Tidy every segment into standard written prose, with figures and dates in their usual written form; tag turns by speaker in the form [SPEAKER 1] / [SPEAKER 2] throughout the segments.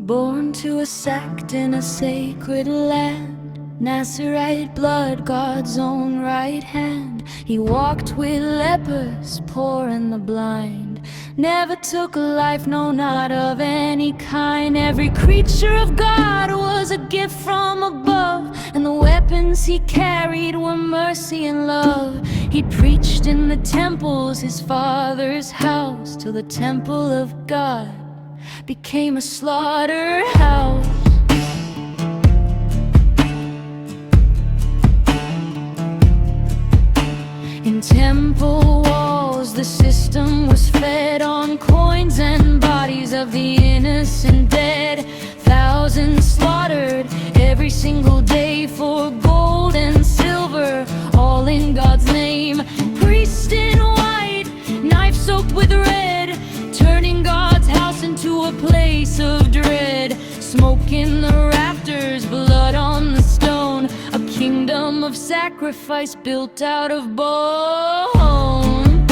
[SPEAKER 1] Born to a sect in a sacred land, Nazarite blood, God's own right hand. He walked with lepers, poor and the blind. Never took a life, no, not of any kind. Every creature of God was a gift from above, and the weapons he carried were mercy and love. He preached in the temples, his father's house, till the temple of God became a slaughterhouse. In temple walls the system was fed on coins and bodies of the innocent dead. Thousands slaughtered every single day for gold and silver, all in God's name. Priests in white, knife soaked with red, turning God's house into a place of dread. Smoke in the rafters, blood on the stone, a kingdom of sacrifice built out of bone.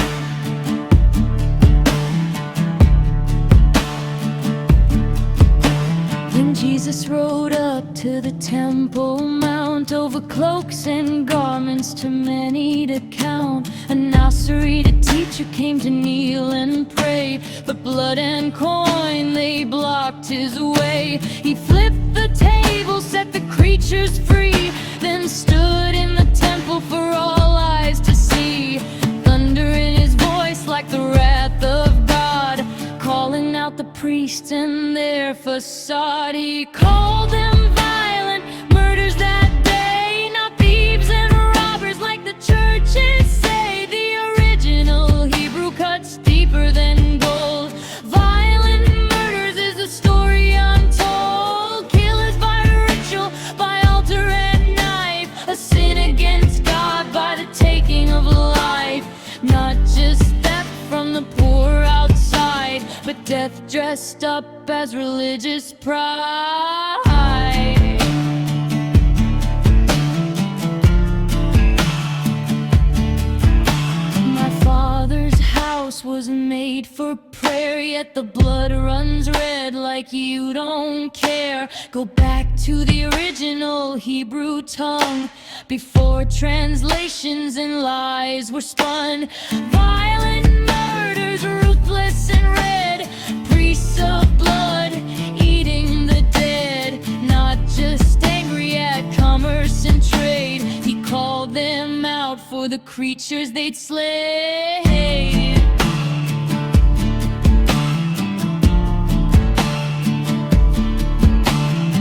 [SPEAKER 1] When Jesus rode up to the Temple Mount, over cloaks and garments too many to count, a Nazarite teacher came to kneel and pray, but blood and coin, they blocked his way. He flipped the table, set the creatures free, then stood in the temple for all eyes to see. Thunder in his voice like the wrath of God, calling out the priests and their facade. He called them violent murders that day, not thieves and robbers like the churches say. The original Hebrew cuts deeper than gold. Violent murders is a story untold. Killers by ritual, by altar and knife, a sin against God by the taking of life. Not just theft from the poor outside, but death dressed up as religious pride. My father's house was made for prayer, yet the blood runs red like you don't care. Go back to the original Hebrew tongue, before translations and lies were spun. Violent murders, ruthless and red, priests of blood eating the dead. Not just angry at commerce and trade, he called them out for the creatures they'd slay.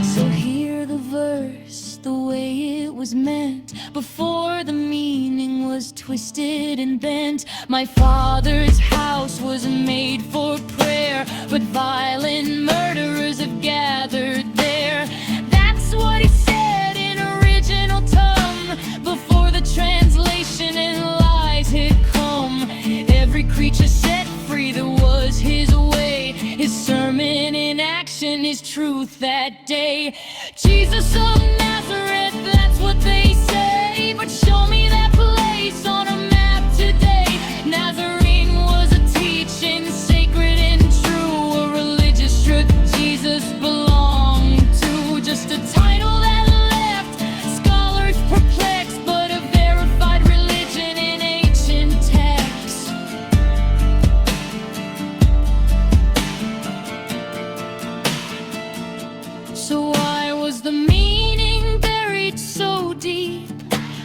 [SPEAKER 1] So hear the verse the way it was meant, before the meaning was twisted and bent. My father's house was made for prayer, but violent murderers have gathered there. That's what he said in original tongue, before the translation and lies had come. Every creature set free, that was his way, his sermon in action, his truth that day. Jesus of Nazareth, that's what they say, but show me that place on a map today. Nazarene was a teaching, sacred and true, a religious truth Jesus belonged to. Just a title that left scholars perplexed, but a verified religion in ancient texts. So why was the meaning buried so deep?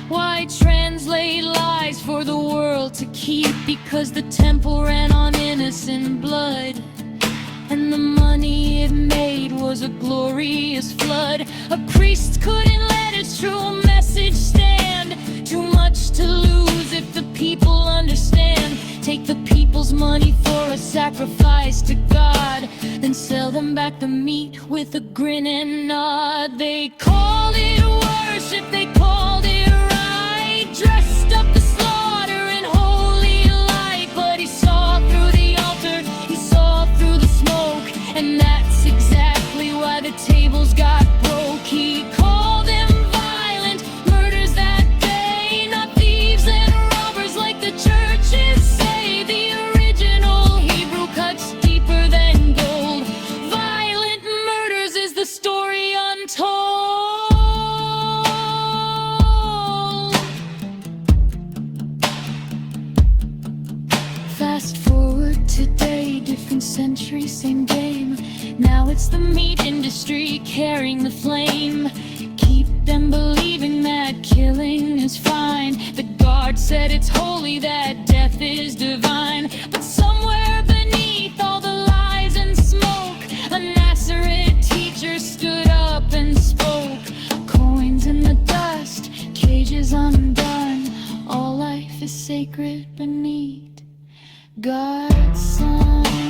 [SPEAKER 1] Why translate lies for the world to keep? Because the temple ran on innocent blood, and the money it made was a glorious flood. A priest couldn't let its true message stand. Too much to lose if the people understand. Take the people's money for a sacrifice to God, then sell them back the meat with a grin and nod. They called it worship, they called it right, dressed up the slaughter in holy light. But he saw through the altar, he saw through the smoke, and that's exactly why the tables got broke. He called them violent murders that day, not thieves and robbers like the churches say. The original Hebrew cuts deeper than gold. Violent murders 14th century, same game. Now it's the meat industry carrying the flame. Keep them believing that killing is fine. The guard said it's holy, that death is divine. But somewhere beneath all the lies and smoke, a Nazareth teacher stood up and spoke. Coins in the dust, cages undone, all life is sacred beneath God's sun.